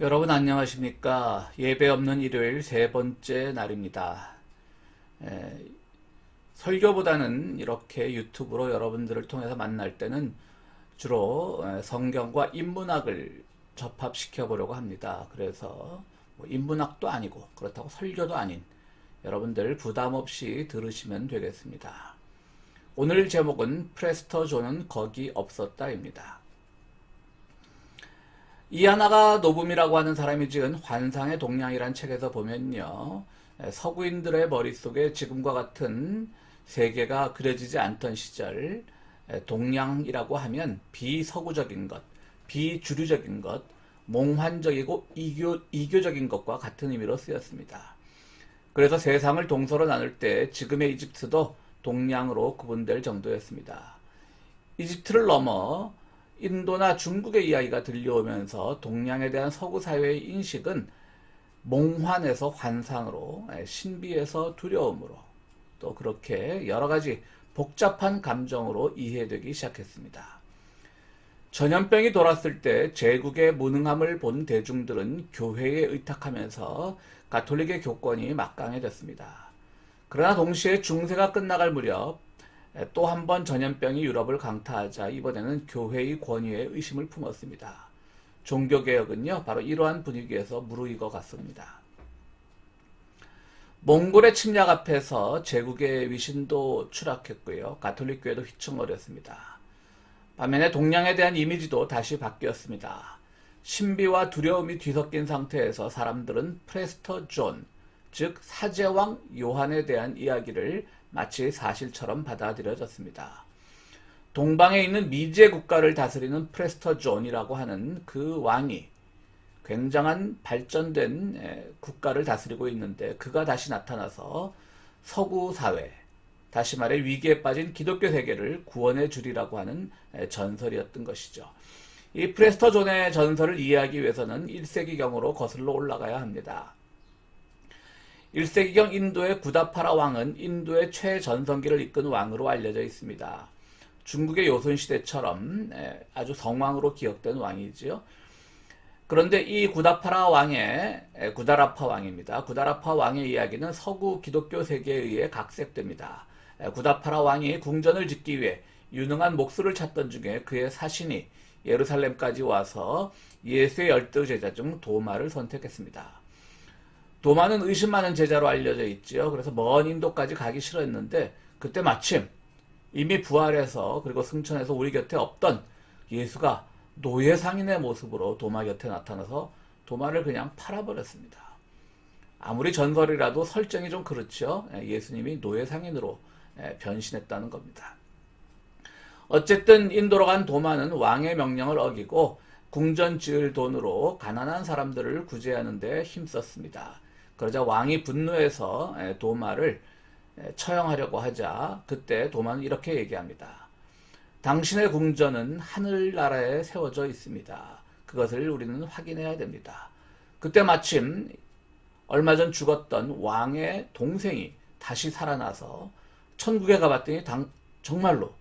여러분 안녕하십니까? 예배 없는 일요일 세 번째 날입니다. 에, 설교보다는 이렇게 유튜브로 여러분들을 통해서 만날 때는 주로 성경과 인문학을 접합시켜 보려고 합니다. 그래서 뭐 인문학도 아니고 그렇다고 설교도 아닌 여러분들 부담 없이 들으시면 되겠습니다. 오늘 제목은 프레스터 존은 거기 없었다입니다. 이하나가 노붐이라고 하는 사람이 지은 환상의 동양이란 책에서 보면요. 서구인들의 머릿속에 지금과 같은 세계가 그려지지 않던 시절, 동양이라고 하면 비서구적인 것, 비주류적인 것, 몽환적이고 이교적인 것과 같은 의미로 쓰였습니다. 그래서 세상을 동서로 나눌 때 지금의 이집트도 동양으로 구분될 정도였습니다. 이집트를 넘어 인도나 중국의 이야기가 들려오면서 동양에 대한 서구 사회의 인식은 몽환에서 환상으로, 신비에서 두려움으로, 또 그렇게 여러 가지 복잡한 감정으로 이해되기 시작했습니다. 전염병이 돌았을 때 제국의 무능함을 본 대중들은 교회에 의탁하면서 가톨릭의 교권이 막강해졌습니다. 그러나 동시에 중세가 끝나갈 무렵 또 한 번 전염병이 유럽을 강타하자 이번에는 교회의 권위에 의심을 품었습니다. 종교개혁은요, 바로 이러한 분위기에서 무르익어 갔습니다. 몽골의 침략 앞에서 제국의 위신도 추락했고요. 가톨릭교회도 휘청거렸습니다. 반면에 동양에 대한 이미지도 다시 바뀌었습니다. 신비와 두려움이 뒤섞인 상태에서 사람들은 프레스터 존, 즉 사제왕 요한에 대한 이야기를 마치 사실처럼 받아들여졌습니다. 동방에 있는 미제 국가를 다스리는 프레스터 존이라고 하는 그 왕이 굉장한 발전된 국가를 다스리고 있는데 그가 다시 나타나서 서구 사회, 다시 말해 위기에 빠진 기독교 세계를 구원해 주리라고 하는 전설이었던 것이죠. 이 프레스터 존의 전설을 이해하기 위해서는 1세기경으로 거슬러 올라가야 합니다. 1세기경 인도의 구다파라 왕은 인도의 최전성기를 이끈 왕으로 알려져 있습니다. 중국의 요순시대처럼 아주 성왕으로 기억된 왕이지요. 그런데 이 구다파라 왕의 구다라파 왕입니다. 구다라파 왕의 이야기는 서구 기독교 세계에 의해 각색됩니다. 구다파라 왕이 궁전을 짓기 위해 유능한 목수를 찾던 중에 그의 사신이 예루살렘까지 와서 예수의 열두 제자 중 도마를 선택했습니다. 도마는 의심 많은 제자로 알려져 있지요. 그래서 먼 인도까지 가기 싫어했는데 그때 마침 이미 부활해서 그리고 승천해서 우리 곁에 없던 예수가 노예 상인의 모습으로 도마 곁에 나타나서 도마를 그냥 팔아버렸습니다. 아무리 전설이라도 설정이 좀 그렇죠. 예수님이 노예 상인으로 변신했다는 겁니다. 어쨌든 인도로 간 도마는 왕의 명령을 어기고 궁전 지을 돈으로 가난한 사람들을 구제하는 데 힘썼습니다. 그러자 왕이 분노해서 도마를 처형하려고 하자 그때 도마는 이렇게 얘기합니다. 당신의 궁전은 하늘나라에 세워져 있습니다. 그것을 우리는 확인해야 됩니다. 그때 마침 얼마 전 죽었던 왕의 동생이 다시 살아나서 천국에 가봤더니 정말로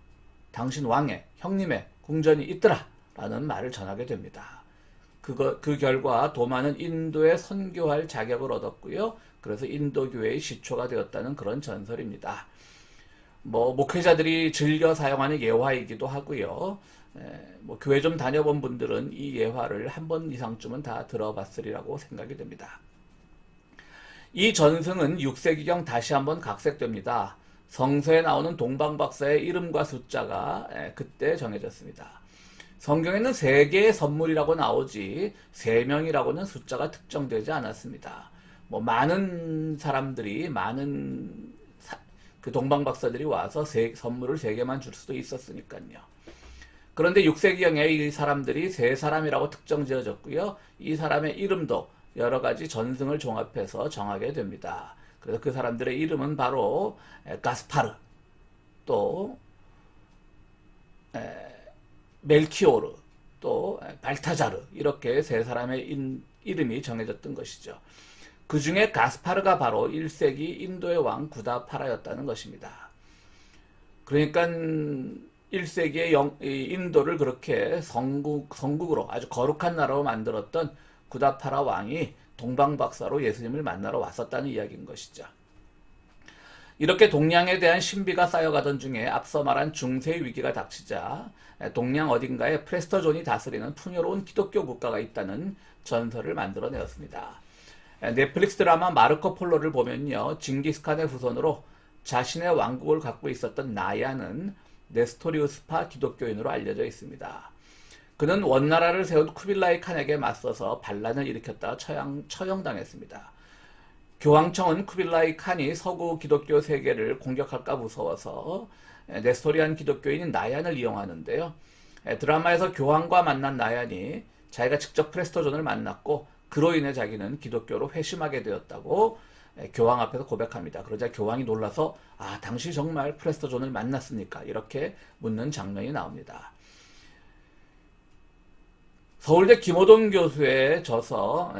당신 왕의 형님의 궁전이 있더라 라는 말을 전하게 됩니다. 그 결과 도마는 인도에 선교할 자격을 얻었고요. 그래서 인도교회의 시초가 되었다는 그런 전설입니다. 목회자들이 즐겨 사용하는 예화이기도 하고요. 교회 좀 다녀본 분들은 이 예화를 한 번 이상쯤은 다 들어봤으리라고 생각이 됩니다. 이 전승은 6세기경 다시 한번 각색됩니다. 성서에 나오는 동방박사의 이름과 숫자가 그때 정해졌습니다. 성경에는 3개의 선물이라고 나오지 3명이라고는 숫자가 특정되지 않았습니다. 많은 사람들이 그 동방박사들이 와서 선물을 3개만 줄 수도 있었으니까요. 그런데 6세기경에 이 사람들이 3사람이라고 특정 지어졌고요. 이 사람의 이름도 여러 가지 전승을 종합해서 정하게 됩니다. 그래서 그 사람들의 이름은 바로 가스파르, 또 멜키오르, 또 발타자르 이렇게 3사람의 이름이 정해졌던 것이죠. 그 중에 가스파르가 바로 1세기 인도의 왕 구다파라였다는 것입니다. 그러니까 1세기의 인도를 그렇게 성국으로 아주 거룩한 나라로 만들었던 구다파라 왕이 동방박사로 예수님을 만나러 왔었다는 이야기인 것이죠. 이렇게 동량에 대한 신비가 쌓여가던 중에 앞서 말한 중세 위기가 닥치자 동량 어딘가에 프레스터존이 다스리는 풍요로운 기독교 국가가 있다는 전설을 만들어내었습니다. 넷플릭스 드라마 마르코 폴로를 보면요, 징기스칸의 후손으로 자신의 왕국을 갖고 있었던 나야는 네스토리우스파 기독교인으로 알려져 있습니다. 그는 원나라를 세운 쿠빌라이 칸에게 맞서서 반란을 일으켰다가 처형당했습니다. 교황청은 쿠빌라이 칸이 서구 기독교 세계를 공격할까 무서워서 네스토리안 기독교인인 나얀을 이용하는데요. 드라마에서 교황과 만난 나얀이 자기가 직접 프레스토존을 만났고 그로 인해 자기는 기독교로 회심하게 되었다고 교황 앞에서 고백합니다. 그러자 교황이 놀라서 당시 정말 프레스토존을 만났습니까? 이렇게 묻는 장면이 나옵니다. 서울대 김호동 교수의 저서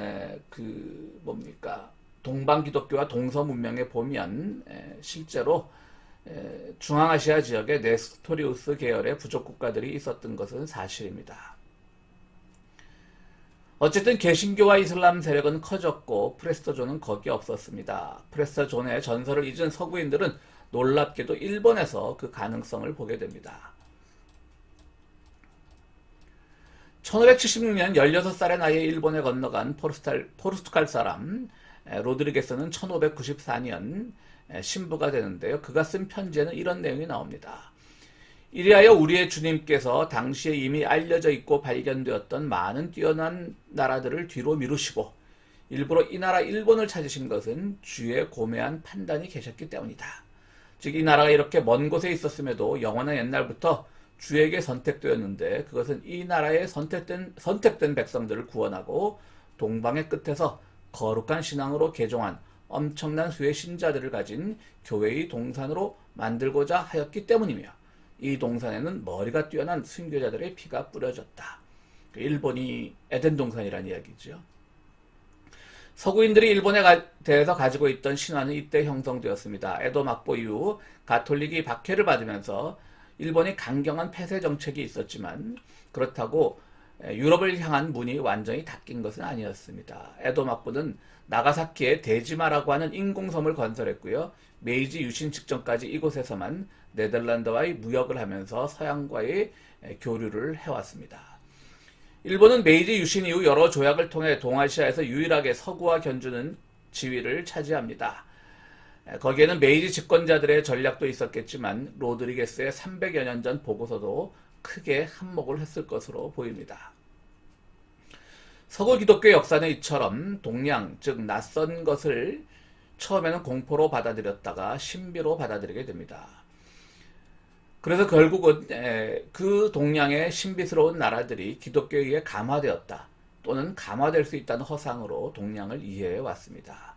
동방기독교와 동서문명에 보면 실제로 중앙아시아 지역에 네스토리우스 계열의 부족 국가들이 있었던 것은 사실입니다. 어쨌든 개신교와 이슬람 세력은 커졌고 프레스토존은 거기 없었습니다. 프레스토존의 전설을 잊은 서구인들은 놀랍게도 일본에서 그 가능성을 보게 됩니다. 1576년 16살의 나이에 일본에 건너간 포르투갈 사람 로드리게스는 1594년 신부가 되는데요. 그가 쓴 편지에는 이런 내용이 나옵니다. 이리하여 우리의 주님께서 당시에 이미 알려져 있고 발견되었던 많은 뛰어난 나라들을 뒤로 미루시고 일부러 이 나라 일본을 찾으신 것은 주의 고매한 판단이 계셨기 때문이다. 즉 이 나라가 이렇게 먼 곳에 있었음에도 영원한 옛날부터 주에게 선택되었는데 그것은 이 나라의 선택된 백성들을 구원하고 동방의 끝에서 거룩한 신앙으로 개종한 엄청난 수의 신자들을 가진 교회의 동산으로 만들고자 하였기 때문이며 이 동산에는 머리가 뛰어난 순교자들의 피가 뿌려졌다. 일본이 에덴 동산이라는 이야기죠. 서구인들이 일본에 대해서 가지고 있던 신화는 이때 형성되었습니다. 에도 막보 이후 가톨릭이 박해를 받으면서 일본이 강경한 폐쇄 정책이 있었지만 그렇다고 유럽을 향한 문이 완전히 닫힌 것은 아니었습니다. 에도 막부는 나가사키에 데지마라고 하는 인공섬을 건설했고요. 메이지 유신 직전까지 이곳에서만 네덜란드와의 무역을 하면서 서양과의 교류를 해왔습니다. 일본은 메이지 유신 이후 여러 조약을 통해 동아시아에서 유일하게 서구와 견주는 지위를 차지합니다. 거기에는 메이지 집권자들의 전략도 있었겠지만 로드리게스의 300여 년 전 보고서도 크게 한몫을 했을 것으로 보입니다. 서구 기독교 역사는 이처럼 동양, 즉 낯선 것을 처음에는 공포로 받아들였다가 신비로 받아들이게 됩니다. 그래서 결국은 그 동양의 신비스러운 나라들이 기독교에 의해 감화되었다 또는 감화될 수 있다는 허상으로 동양을 이해해 왔습니다.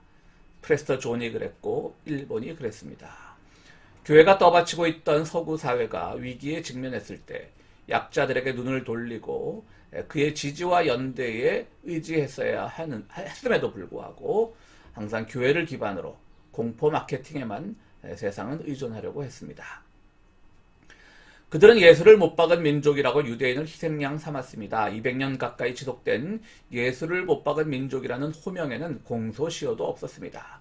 프레스터존이 그랬고 일본이 그랬습니다. 교회가 떠받치고 있던 서구 사회가 위기에 직면했을 때 약자들에게 눈을 돌리고 그의 지지와 연대에 의지했어야 했음에도 불구하고 항상 교회를 기반으로 공포 마케팅에만 세상은 의존하려고 했습니다. 그들은 예수를 못 박은 민족이라고 유대인을 희생양 삼았습니다. 200년 가까이 지속된 예수를 못 박은 민족이라는 호명에는 공소시효도 없었습니다.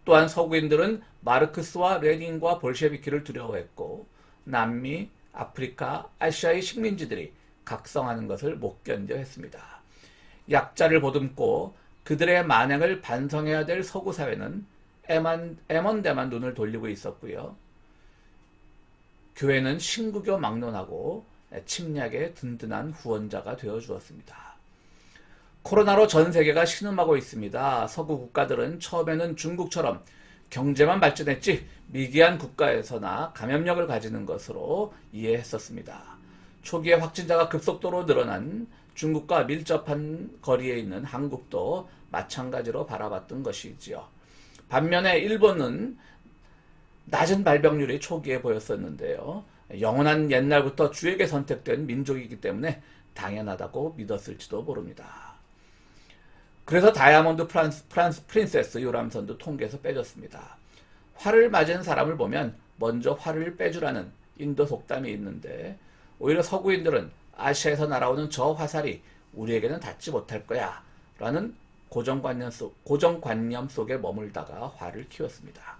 또한 서구인들은 마르크스와 레닌과 볼셰비키를 두려워했고 남미, 아프리카, 아시아의 식민지들이 각성하는 것을 못 견뎌 했습니다. 약자를 보듬고 그들의 만행을 반성해야 될 서구 사회는 애먼데만 눈을 돌리고 있었고요. 교회는 신구교 막론하고 침략의 든든한 후원자가 되어 주었습니다. 코로나로 전 세계가 신음하고 있습니다. 서구 국가들은 처음에는 중국처럼 경제만 발전했지 미개한 국가에서나 감염력을 가지는 것으로 이해했었습니다. 초기에 확진자가 급속도로 늘어난 중국과 밀접한 거리에 있는 한국도 마찬가지로 바라봤던 것이지요. 반면에 일본은 낮은 발병률이 초기에 보였었는데요. 영원한 옛날부터 주에게 선택된 민족이기 때문에 당연하다고 믿었을지도 모릅니다. 그래서 다이아몬드 프린세스 요람선도 통계에서 빼졌습니다. 화를 맞은 사람을 보면 먼저 화를 빼주라는 인도 속담이 있는데 오히려 서구인들은 아시아에서 날아오는 저 화살이 우리에게는 닿지 못할 거야 라는 고정관념 속에 머물다가 화를 키웠습니다.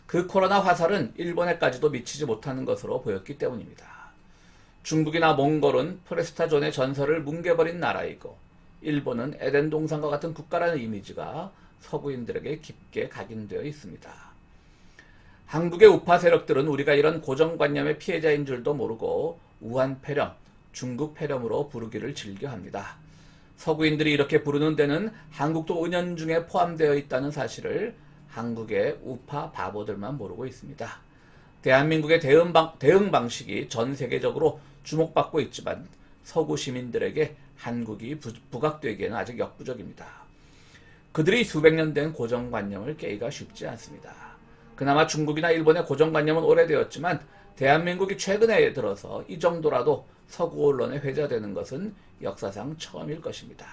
그 코로나 화살은 일본에까지도 미치지 못하는 것으로 보였기 때문입니다. 중국이나 몽골은 프레스타존의 전설을 뭉개버린 나라이고 일본은 에덴 동산과 같은 국가라는 이미지가 서구인들에게 깊게 각인되어 있습니다. 한국의 우파 세력들은 우리가 이런 고정관념의 피해자인 줄도 모르고 우한 폐렴, 중국 폐렴으로 부르기를 즐겨합니다. 서구인들이 이렇게 부르는 데는 한국도 은연중에 포함되어 있다는 사실을 한국의 우파 바보들만 모르고 있습니다. 대한민국의 대응 방식이 전 세계적으로 주목받고 있지만 서구 시민들에게 한국이 부각되기에는 아직 역부족입니다. 그들이 수백 년 된 고정관념을 깨기가 쉽지 않습니다. 그나마 중국이나 일본의 고정관념은 오래되었지만 대한민국이 최근에 들어서 이 정도라도 서구 언론에 회자되는 것은 역사상 처음일 것입니다.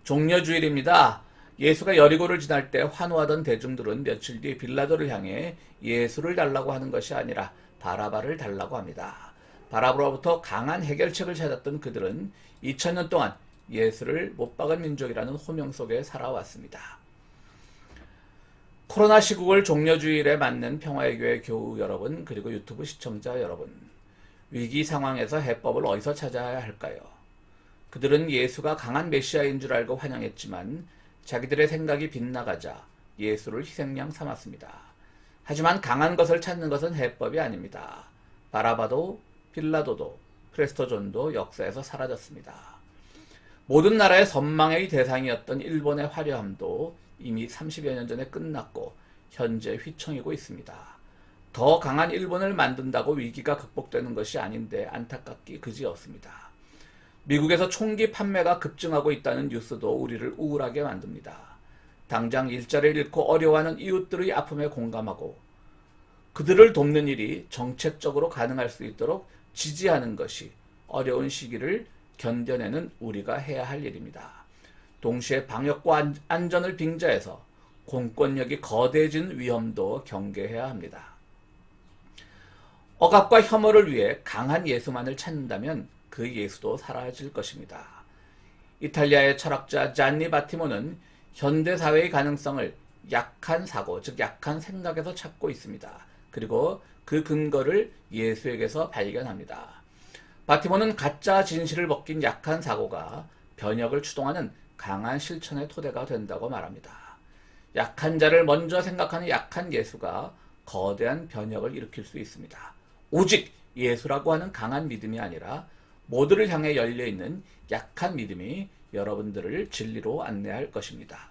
종려주일입니다. 예수가 여리고를 지날 때 환호하던 대중들은 며칠 뒤 빌라도를 향해 예수를 달라고 하는 것이 아니라 바라바를 달라고 합니다. 바라바로부터 강한 해결책을 찾았던 그들은 2000년 동안 예수를 못 박은 민족이라는 호명 속에 살아왔습니다. 코로나 시국을 종려주일에 맞는 평화의 교회 교우 여러분, 그리고 유튜브 시청자 여러분, 위기 상황에서 해법을 어디서 찾아야 할까요? 그들은 예수가 강한 메시아인 줄 알고 환영했지만 자기들의 생각이 빗나가자 예수를 희생양 삼았습니다. 하지만 강한 것을 찾는 것은 해법이 아닙니다. 바라바도 빌라도도 프레스토존도 역사에서 사라졌습니다. 모든 나라의 선망의 대상이었던 일본의 화려함도 이미 30여 년 전에 끝났고 현재 휘청이고 있습니다. 더 강한 일본을 만든다고 위기가 극복되는 것이 아닌데 안타깝기 그지없습니다. 미국에서 총기 판매가 급증하고 있다는 뉴스도 우리를 우울하게 만듭니다. 당장 일자리를 잃고 어려워하는 이웃들의 아픔에 공감하고 그들을 돕는 일이 정책적으로 가능할 수 있도록 지지하는 것이 어려운 시기를 견뎌내는 우리가 해야 할 일입니다. 동시에 방역과 안전을 빙자해서 공권력이 거대해진 위험도 경계해야 합니다. 억압과 혐오를 위해 강한 예수만을 찾는다면 그 예수도 사라질 것입니다. 이탈리아의 철학자 잔니 바티모는 현대사회의 가능성을 약한 사고, 즉 약한 생각에서 찾고 있습니다. 그리고 그 근거를 예수에게서 발견합니다. 바티모는 가짜 진실을 벗긴 약한 사고가 변혁을 추동하는 강한 실천의 토대가 된다고 말합니다. 약한 자를 먼저 생각하는 약한 예수가 거대한 변혁을 일으킬 수 있습니다. 오직 예수라고 하는 강한 믿음이 아니라 모두를 향해 열려있는 약한 믿음이 여러분들을 진리로 안내할 것입니다.